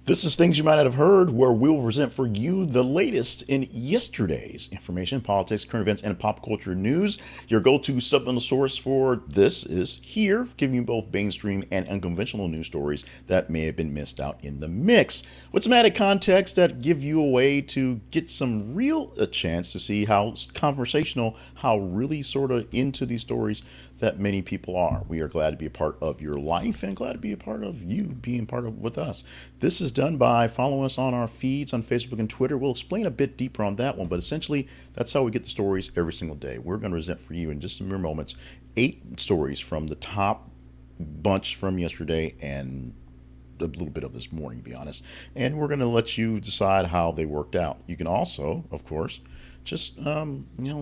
This is Things You Might Not Have Heard, where we'll present for you the latest in yesterday's information, politics, current events, and pop culture news. Your go-to supplemental source for this is here, giving you both mainstream and unconventional news stories that may have been missed out in the mix, with some added context that give you a way to get some real a chance to see how conversational, how really sort of into these stories that many people are. We are glad to be a part of your life and glad to be a part of you being part of with us. This is done by following us on our feeds on Facebook and Twitter. We'll explain a bit deeper on that one, but essentially that's how we get the stories every single day. We're going to present for you in just a mere moments 8 stories from the top bunch from yesterday and a little bit of this morning, to be honest. And we're going to let you decide how they worked out. You can also, of course, just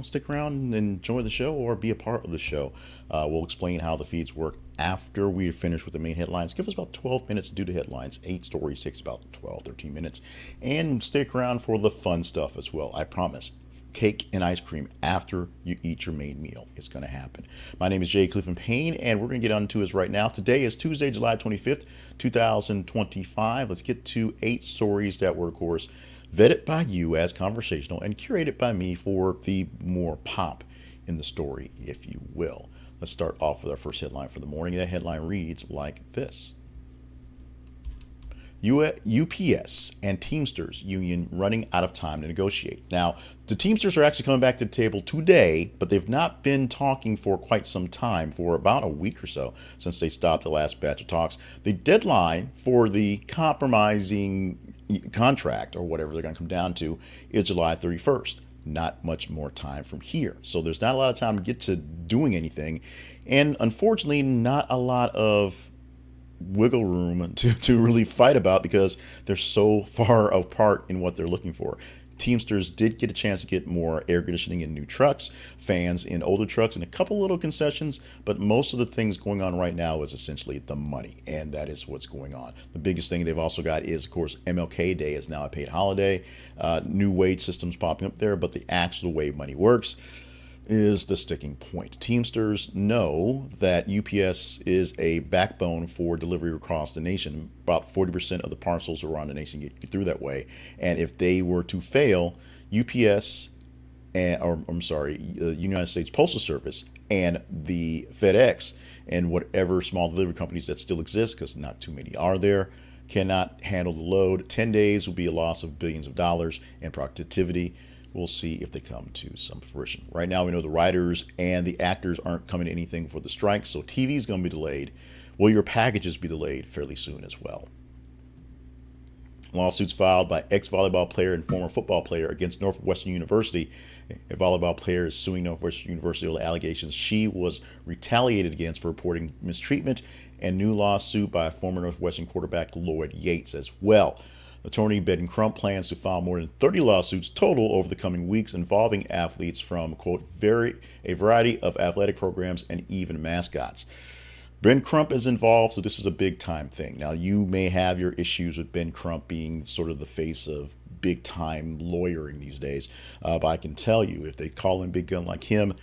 stick around and enjoy the show or be a part of the show. We'll explain how the feeds work after we finish with the main headlines. Give us about 12 minutes to do the headlines. 8 stories takes about 12, 13 minutes. And stick around for the fun stuff as well. I promise. Cake and ice cream after you eat your main meal. It's going to happen. My name is Jay Clifton Payne, and we're going to get on to this right now. Today is Tuesday, July 25th, 2025. Let's get to 8 stories that were, of course, vetted by you as conversational and curated by me for the more pop in the story, if you will. Let's start off with our first headline for the morning. That headline reads like this. UPS and Teamsters union running out of time to negotiate. Now, the Teamsters are actually coming back to the table today, but they've not been talking for quite some time, for about a week or so, since they stopped the last batch of talks. The deadline for the compromising contract, or whatever they're going to come down to, is July 31st. Not much more time from here. So there's not a lot of time to get to doing anything. And unfortunately, not a lot of wiggle room to really fight about because they're so far apart in what they're looking for. Teamsters did get a chance to get more air conditioning in new trucks, fans in older trucks, and a couple little concessions, but most of the things going on right now is essentially the money, and that is what's going on. The biggest thing they've also got is, of course, MLK Day is now a paid holiday. New wage systems popping up there, but the actual way money works is the sticking point. Teamsters know that UPS is a backbone for delivery across the nation. About 40% of the parcels around the nation get through that way. And if they were to fail, UPS, United States Postal Service and the FedEx and whatever small delivery companies that still exist, because not too many are there, cannot handle the load. 10 days will be a loss of billions of dollars in productivity. We'll see if they come to some fruition. Right now, we know the writers and the actors aren't coming to anything for the strike, so TV is going to be delayed. Will your packages be delayed fairly soon as well? Lawsuits filed by ex-volleyball player and former football player against Northwestern University. A volleyball player is suing Northwestern University over allegations she was retaliated against for reporting mistreatment, and new lawsuit by former Northwestern quarterback Lloyd Yates as well. Attorney Ben Crump plans to file more than 30 lawsuits total over the coming weeks involving athletes from, quote, a variety of athletic programs and even mascots. Ben Crump is involved, so this is a big time thing. Now, you may have your issues with Ben Crump being sort of the face of big time lawyering these days, but I can tell you, if they call him big gun like him,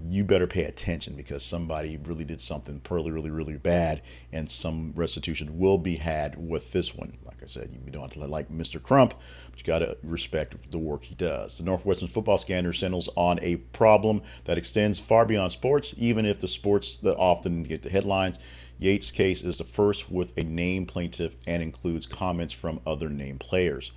you better pay attention because somebody really did something really bad, and some restitution will be had with this one. Like I said, you don't have to like Mr. Crump, but you got to respect the work he does. The Northwestern football scandal settles on a problem that extends far beyond sports, even if the sports that often get the headlines. Yates' case is the first with a named plaintiff and includes comments from other named players.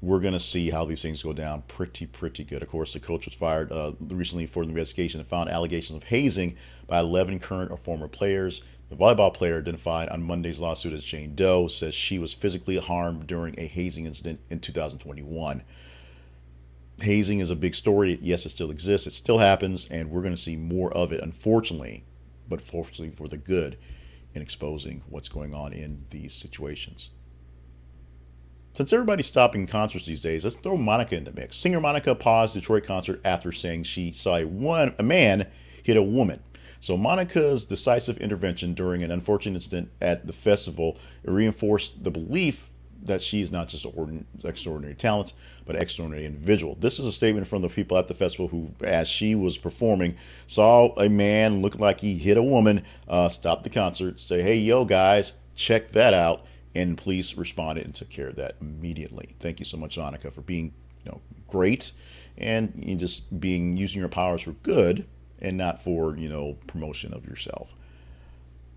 We're going to see how these things go down pretty good. Of course, the coach was fired recently for the investigation and found allegations of hazing by 11 current or former players. The volleyball player, identified on Monday's lawsuit as Jane Doe, says she was physically harmed during a hazing incident in 2021. Hazing is a big story. Yes, it still exists. It still happens, and we're going to see more of it, unfortunately, but fortunately for the good, in exposing what's going on in these situations. Since everybody's stopping concerts these days, let's throw Monica in the mix. Singer Monica paused Detroit concert after saying she saw a man hit a woman. So Monica's decisive intervention during an unfortunate incident at the festival reinforced the belief that she is not just an extraordinary talent, but an extraordinary individual. This is a statement from the people at the festival who, as she was performing, saw a man look like he hit a woman, stop the concert, say, "Hey, yo, guys, check that out," and police responded and took care of that immediately. Thank you so much, Annika, for being great and just using your powers for good and not for promotion of yourself.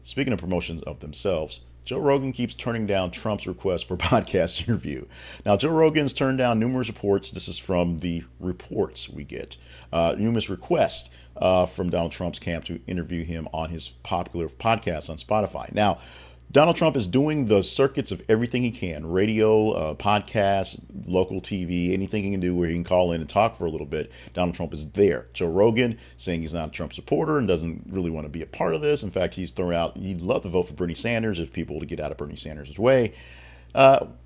Speaking of promotions of themselves, Joe Rogan keeps turning down Trump's request for podcast interview. Now, Joe Rogan's turned down numerous reports. This is from the reports we get. Numerous requests from Donald Trump's camp to interview him on his popular podcast on Spotify. Now, Donald Trump is doing the circuits of everything he can, radio, podcasts, local TV, anything he can do where he can call in and talk for a little bit. Donald Trump is there. Joe Rogan saying he's not a Trump supporter and doesn't really want to be a part of this. In fact, he's thrown out, he'd love to vote for Bernie Sanders if people to get out of Bernie Sanders' way.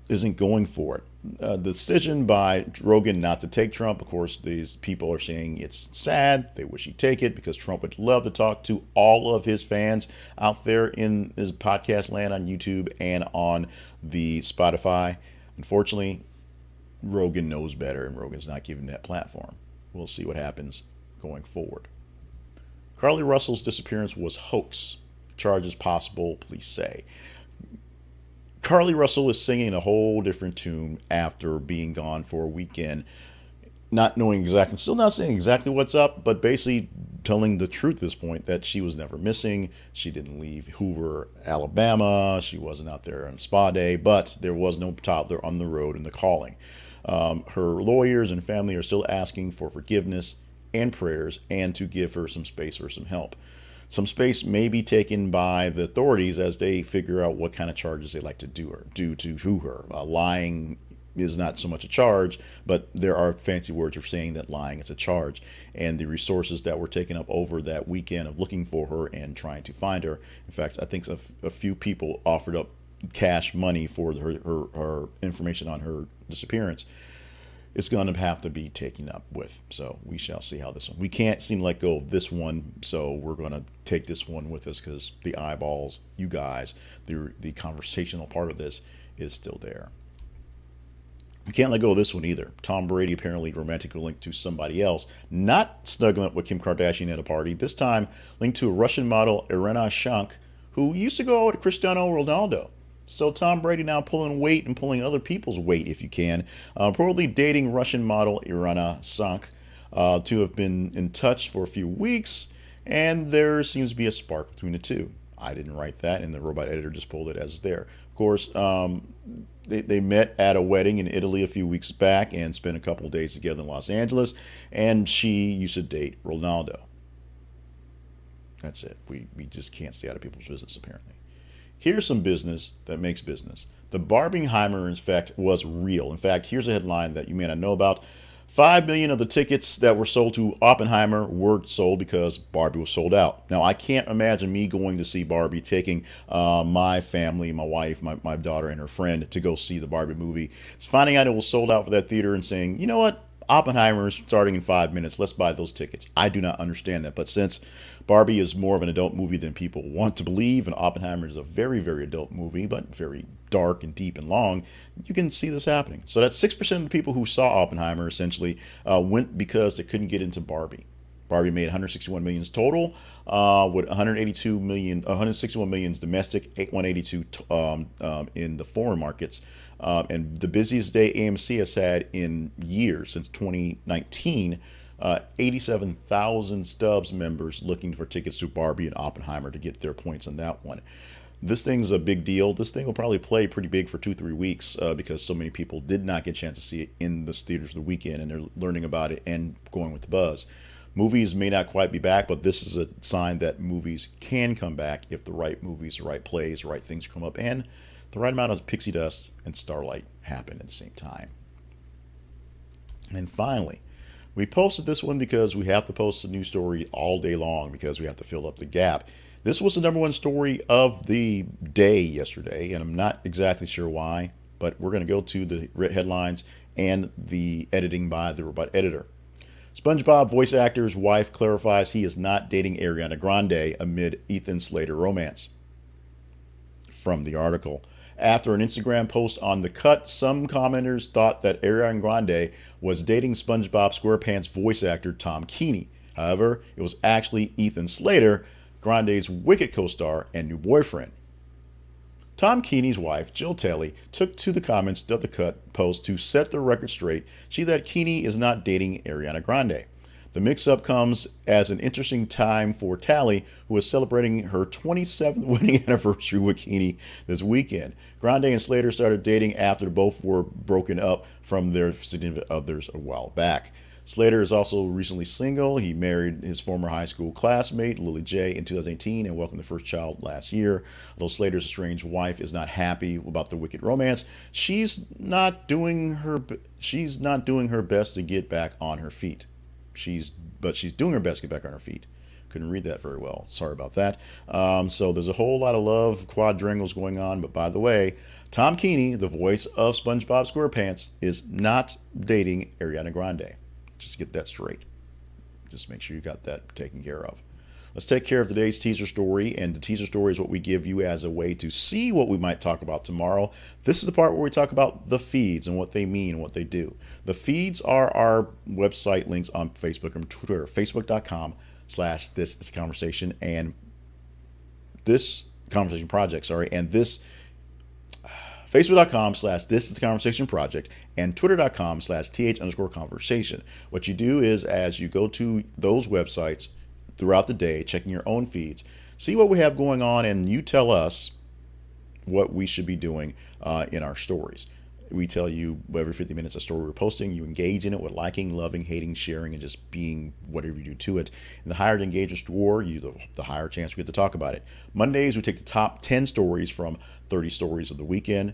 Isn't going for it. The decision by Rogan not to take Trump, of course, these people are saying it's sad. They wish he'd take it because Trump would love to talk to all of his fans out there in his podcast land on YouTube and on the Spotify. Unfortunately, Rogan knows better, and Rogan's not giving that platform. We'll see what happens going forward. Carlee Russell's disappearance was hoax. Charges possible, police say. Carlee Russell is singing a whole different tune after being gone for a weekend, not knowing exactly, still not saying exactly what's up, but basically telling the truth at this point that she was never missing. She didn't leave Hoover, Alabama. She wasn't out there on spa day, but there was no toddler on the road in the calling. Her lawyers and family are still asking for forgiveness and prayers and to give her some space or some help. Some space may be taken by the authorities as they figure out what kind of charges they like to do to her. Lying is not so much a charge, but there are fancy words for saying that lying is a charge. And the resources that were taken up over that weekend of looking for her and trying to find her. In fact, I think a few people offered up cash money for her information on her disappearance. It's going to have to be taken up with. So we shall see how this one. We can't seem to let go of this one, so we're going to take this one with us because the eyeballs, you guys, the conversational part of this is still there. We can't let go of this one either. Tom Brady apparently romantically linked to somebody else, not snuggling up with Kim Kardashian at a party. This time linked to a Russian model, Irina Shayk, who used to go out with Cristiano Ronaldo. So Tom Brady now pulling weight and pulling other people's weight, if you can. Reportedly dating Russian model Irina Shayk. Two have been in touch for a few weeks, and there seems to be a spark between the two. I didn't write that, and the robot editor just pulled it as there. Of course, they met at a wedding in Italy a few weeks back and spent a couple of days together in Los Angeles, and she used to date Ronaldo. That's it. We just can't stay out of people's business, apparently. Here's some business that makes business. The Barbenheimer, in fact, was real. In fact, here's a headline that you may not know about. 5 million of the tickets that were sold to Oppenheimer were sold because Barbie was sold out. Now, I can't imagine me going to see Barbie, taking my family, my wife, my daughter, and her friend to go see the Barbie movie. It's finding out it was sold out for that theater and saying, you know what? Oppenheimer's starting in 5 minutes. Let's buy those tickets. I do not understand that. But since Barbie is more of an adult movie than people want to believe, and Oppenheimer is a very, very adult movie, but very dark and deep and long, you can see this happening. So that's 6% of the people who saw Oppenheimer essentially went because they couldn't get into Barbie. Barbie made 161 millions total, with 161 millions domestic, 182 in the foreign markets. And the busiest day AMC has had in years, since 2019, 87,000 Stubbs members looking for tickets to Barbie and Oppenheimer to get their points on that one. This thing's a big deal. This thing will probably play pretty big for 2-3 weeks because so many people did not get a chance to see it in the theaters the weekend, and they're learning about it and going with the buzz. Movies may not quite be back, but this is a sign that movies can come back if the right movies, the right plays, the right things come up, and the right amount of pixie dust and starlight happen at the same time. And finally, we posted this one because we have to post a news story all day long because we have to fill up the gap. This was the #1 story of the day yesterday, and I'm not exactly sure why, but we're going to go to the headlines and the editing by the robot editor. SpongeBob voice actor's wife clarifies he is not dating Ariana Grande amid Ethan Slater romance. From the article. After an Instagram post on The Cut, some commenters thought that Ariana Grande was dating SpongeBob SquarePants voice actor Tom Kenny. However, it was actually Ethan Slater, Grande's Wicked co-star and new boyfriend. Tom Keeney's wife, Jill Talley, took to the comments of the Cut post to set the record straight. She that Keeney is not dating Ariana Grande. The mix-up comes as an interesting time for Talley, who is celebrating her 27th wedding anniversary with Keeney this weekend. Grande and Slater started dating after both were broken up from their significant others a while back. Slater is also recently single. He married his former high school classmate, Lily J, in 2018 and welcomed the first child last year. Although Slater's estranged wife is not happy about the wicked romance, she's not doing her best to get back on her feet. She's doing her best to get back on her feet. Couldn't read that very well. Sorry about that. So there's a whole lot of love quadrangles going on. But by the way, Tom Keeney, the voice of SpongeBob SquarePants, is not dating Ariana Grande. Just get that straight. Just make sure you got that taken care of. Let's take care of today's teaser story. And the teaser story is what we give you as a way to see what we might talk about tomorrow. This is the part where we talk about the feeds and what they mean and what they do. The feeds are our website links on Facebook and Twitter. Facebook.com/this is a conversation and this conversation project, and this Facebook.com/this is the conversation project and Twitter.com/th_conversation. What you do is, as you go to those websites throughout the day, checking your own feeds, see what we have going on, and you tell us what we should be doing in our stories. We tell you every 50 minutes a story we're posting. You engage in it with liking, loving, hating, sharing, and just being whatever you do to it. And the higher the engagement score, the higher chance we get to talk about it. Mondays, we take the top 10 stories from 30 stories of the weekend,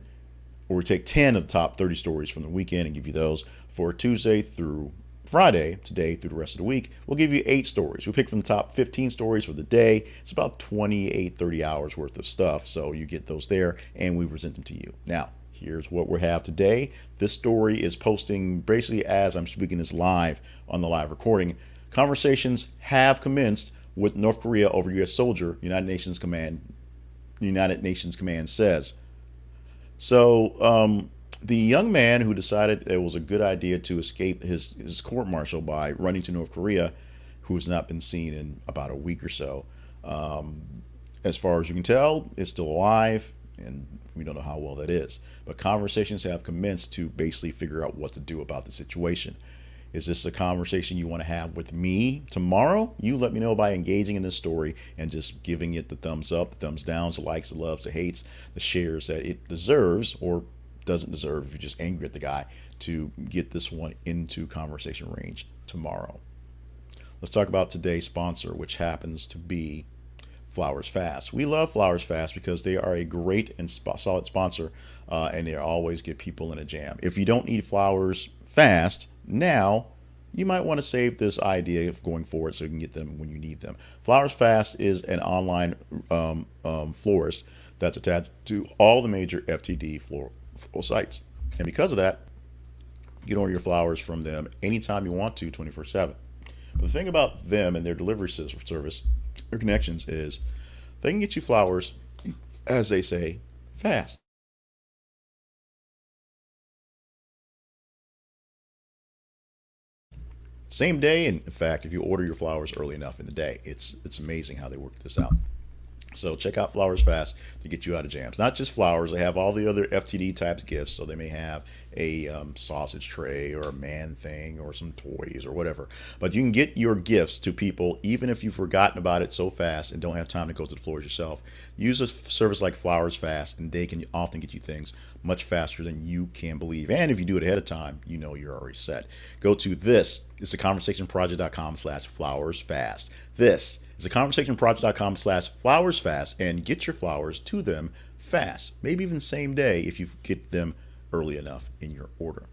or we take 10 of the top 30 stories from the weekend and give you those. For Tuesday through Friday, today through the rest of the week, we'll give you 8 stories. We pick from the top 15 stories for the day. It's about 28, 30 hours worth of stuff. So you get those there and we present them to you. Now, here's what we have today. This story is posting basically as I'm speaking this live on the live recording. Conversations have commenced with North Korea over U.S. soldier, United Nations Command says. So the young man who decided it was a good idea to escape his court-martial by running to North Korea, who's not been seen in about a week or so, as far as you can tell, is still alive, and we don't know how well that is. But conversations have commenced to basically figure out what to do about the situation. Is this a conversation you want to have with me tomorrow? You let me know by engaging in this story and just giving it the thumbs up, the thumbs downs, the likes, the loves, the hates, the shares that it deserves or doesn't deserve if you're just angry at the guy, to get this one into conversation range tomorrow. Let's talk about today's sponsor, which happens to be Flowers Fast. We love Flowers Fast because they are a great and solid sponsor, and they always get people in a jam. If you don't need flowers fast now, you might want to save this idea of going forward so you can get them when you need them. Flowers Fast is an online florist that's attached to all the major FTD floral sites. And because of that, you can order your flowers from them anytime you want to, 24/7. But the thing about them and their delivery service, their connections, is they can get you flowers, as they say, fast. Same day, and in fact, if you order your flowers early enough in the day, it's amazing how they work this out. So check out Flowers Fast to get you out of jams. Not just flowers, they have all the other FTD types gifts. So they may have a sausage tray or a man thing or some toys or whatever. But you can get your gifts to people even if you've forgotten about it so fast and don't have time to go to the floors yourself. Use a service like Flowers Fast and they can often get you things much faster than you can believe. And if you do it ahead of time, you know you're already set. Go to this. It's theconversationproject.com/flowersfast. This is theconversationproject.com/flowersfast and get your flowers to them fast. Maybe even same day if you get them early enough in your order.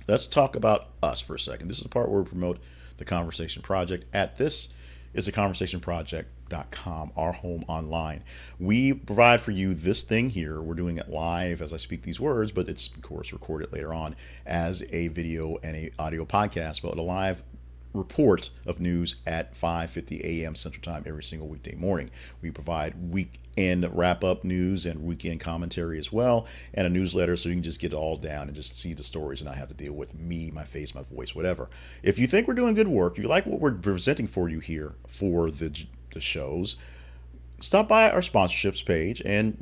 Let's talk about us for a second. This is the part where we promote the Conversation Project. At this is theconversationproject.com, our home online. We provide for you this thing here. We're doing it live as I speak these words, but it's of course recorded later on as a video and a audio podcast, but a live report of news at 5:50 a.m. Central Time every single weekday morning. We provide weekend wrap-up news and weekend commentary as well, and a newsletter so you can just get it all down and just see the stories and not have to deal with me, my face, my voice, whatever. If you think we're doing good work, if you like what we're presenting for you here for the shows, stop by our sponsorships page and,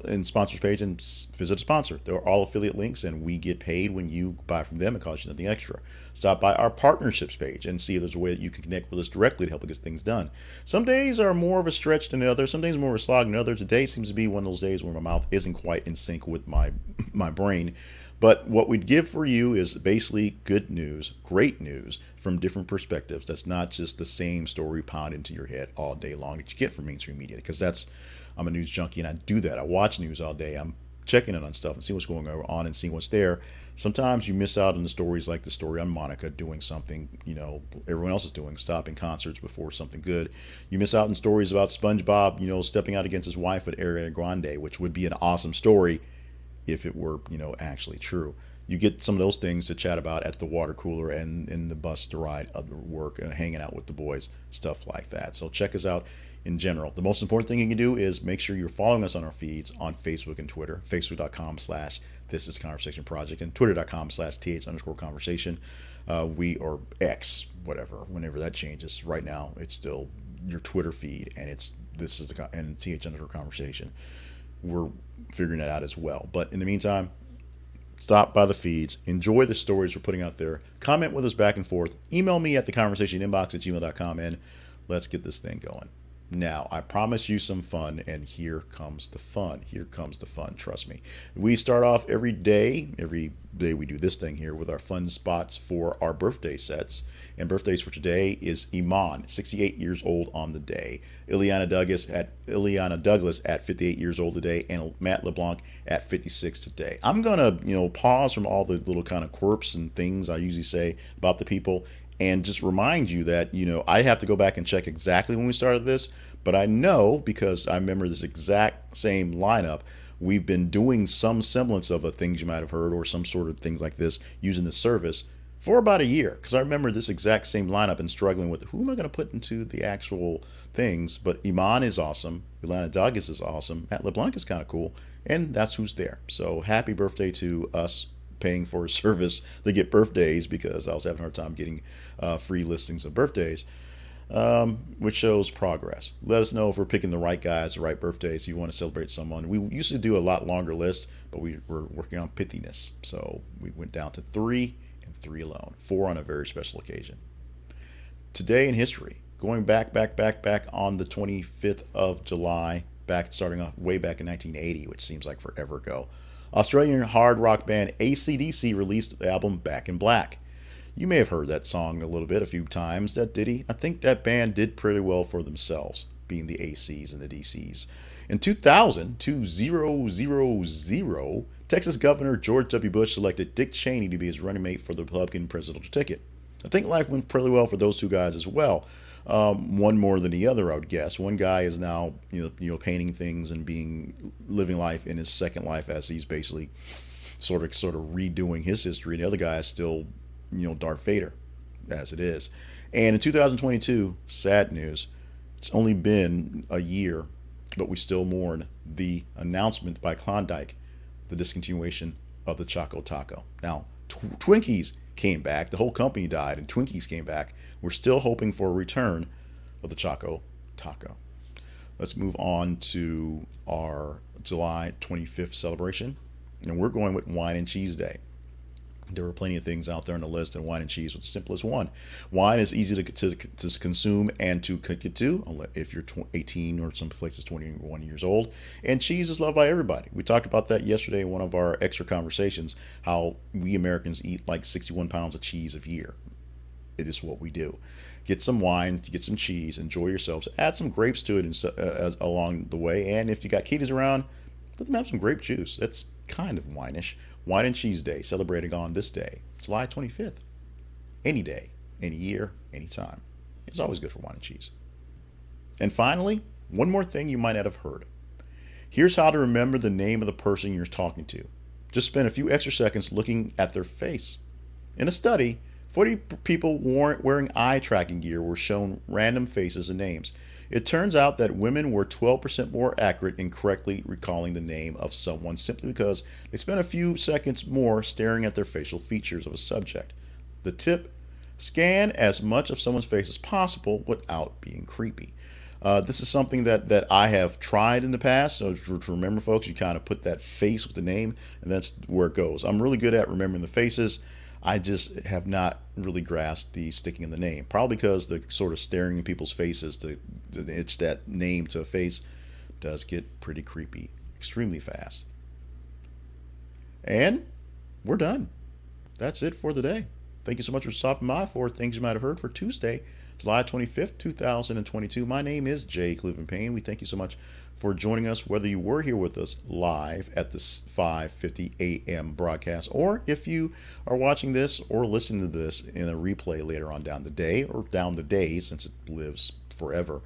and sponsors page and visit a sponsor. They're all affiliate links and we get paid when you buy from them. It costs you nothing extra. Stop by our partnerships page and see if there's a way that you can connect with us directly to help get things done. Some days are more of a stretch than others. Some days are more of a slog than others. Today seems to be one of those days where my mouth isn't quite in sync with my brain. But what we'd give for you is basically good news, great news from different perspectives. That's not just the same story pounded into your head all day long that you get from mainstream media. Because I'm a news junkie and I do that. I watch news all day. I'm checking in on stuff and seeing what's going on and seeing what's there. Sometimes you miss out on the stories like the story on Monica doing something, everyone else is doing, stopping concerts before something good. You miss out on stories about SpongeBob, stepping out against his wife at Ariana Grande, which would be an awesome story if it were, actually true. You get some of those things to chat about at the water cooler and in the bus to ride up to work and hanging out with the boys, stuff like that. So check us out in general. The most important thing you can do is make sure you're following us on our feeds on Facebook and Twitter, facebook.com/This Is Conversation Project and twitter.com/th_conversation. We or X, whatever, whenever that changes. Right now, it's still your Twitter feed and it's this is the and th_conversation. We're figuring that out as well. But in the meantime, stop by the feeds, enjoy the stories we're putting out there, comment with us back and forth, email me at theconversationinbox@gmail.com, and let's get this thing going. Now, I promise you some fun, and here comes the fun. Here comes the fun, trust me. We start off every day we do this thing here with our fun spots for our birthday sets. And birthdays for today is Iman, 68 years old on the day. Ileana Douglas at 58 years old today, and Matt LeBlanc at 56 today. I'm gonna, pause from all the little kind of quirks and things I usually say about the people and just remind you that, I have to go back and check exactly when we started this, but I know because I remember this exact same lineup. We've been doing some semblance of a things you might have heard or some sort of things like this using the service for about a year, because I remember this exact same lineup and struggling with who am I going to put into the actual things. But Iman is awesome, Ilana Douglas is awesome, Matt LeBlanc is kind of cool, and that's who's there. So happy birthday to us paying for a service to get birthdays, because I was having a hard time getting free listings of birthdays, which shows progress. Let us know if we're picking the right guys, the right birthdays. If you want to celebrate someone, we used to do a lot longer list, but we were working on pithiness, so we went down to 3 and 3 alone, 4 on a very special occasion. Today in history, going back on the 25th of July, starting off way back in 1980, which seems like forever ago. Australian hard rock band AC/DC released the album Back in Black. You may have heard that song a few times. That ditty. I think that band did pretty well for themselves, being the ACs and the DCs. In 2000, Texas Governor George W. Bush selected Dick Cheney to be his running mate for the Republican presidential ticket. I think life went pretty well for those two guys as well. One more than the other, I would guess. One guy is now, painting things and living life in his second life as he's basically sort of redoing his history. And the other guy is still, Darth Vader, as it is. And in 2022, sad news. It's only been a year, but we still mourn the announcement by Klondike, the discontinuation of the Choco Taco. Now, Twinkies came back. The whole company died, and Twinkies came back. We're still hoping for a return of the Choco Taco. Let's move on to our July 25th celebration, and we're going with Wine and Cheese Day. There were plenty of things out there on the list, and wine and cheese was the simplest one. Wine is easy to consume and to get to if you're 18 or some places 21 years old. And cheese is loved by everybody. We talked about that yesterday in one of our extra conversations, how we Americans eat like 61 pounds of cheese a year. It is what we do. Get some wine, get some cheese, enjoy yourselves. Add some grapes to it along the way. And if you got kiddies around, let them have some grape juice. That's kind of wine-ish. Wine and Cheese Day, celebrating on this day, July 25th. Any day, any year, any time. It's always good for wine and cheese. And finally, one more thing you might not have heard. Here's how to remember the name of the person you're talking to. Just spend a few extra seconds looking at their face. In a study, 40 people wearing eye tracking gear were shown random faces and names. It turns out that women were 12% more accurate in correctly recalling the name of someone simply because they spent a few seconds more staring at their facial features of a subject. The tip: scan as much of someone's face as possible without being creepy. This is something that I have tried in the past. So to remember, folks, you kind of put that face with the name, and that's where it goes. I'm really good at remembering the faces. I just have not really grasped the sticking in the name. Probably because the sort of staring in people's faces to itch that name to a face does get pretty creepy extremely fast. And we're done. That's it for the day. Thank you so much for stopping by for things you might have heard for Tuesday, July 25th, 2022. My name is Jay Cleveland Payne. We thank you so much for joining us, whether you were here with us live at the 5:50 a.m. broadcast, or if you are watching this or listening to this in a replay later on down the day or down the days, since it lives forever.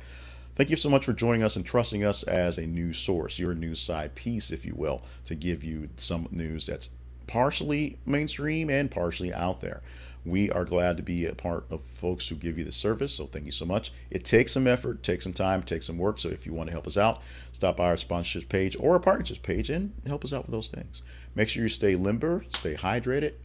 Thank you so much for joining us and trusting us as a news source, your news side piece, if you will, to give you some news that's partially mainstream and partially out there. We are glad to be a part of folks who give you the service, so thank you so much. It takes some effort, takes some time, takes some work, so if you want to help us out, stop by our sponsorship page or our partnerships page and help us out with those things. Make sure you stay limber, stay hydrated,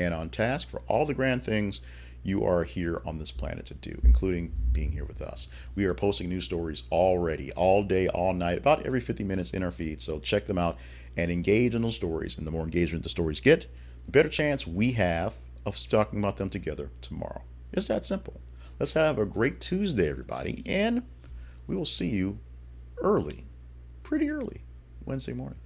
and on task for all the grand things you are here on this planet to do, including being here with us. We are posting news stories already, all day, all night, about every 50 minutes in our feed, so check them out and engage in those stories. And the more engagement the stories get, the better chance we have of talking about them together tomorrow. It's that simple. Let's have a great Tuesday, everybody, and we will see you early, pretty early, Wednesday morning.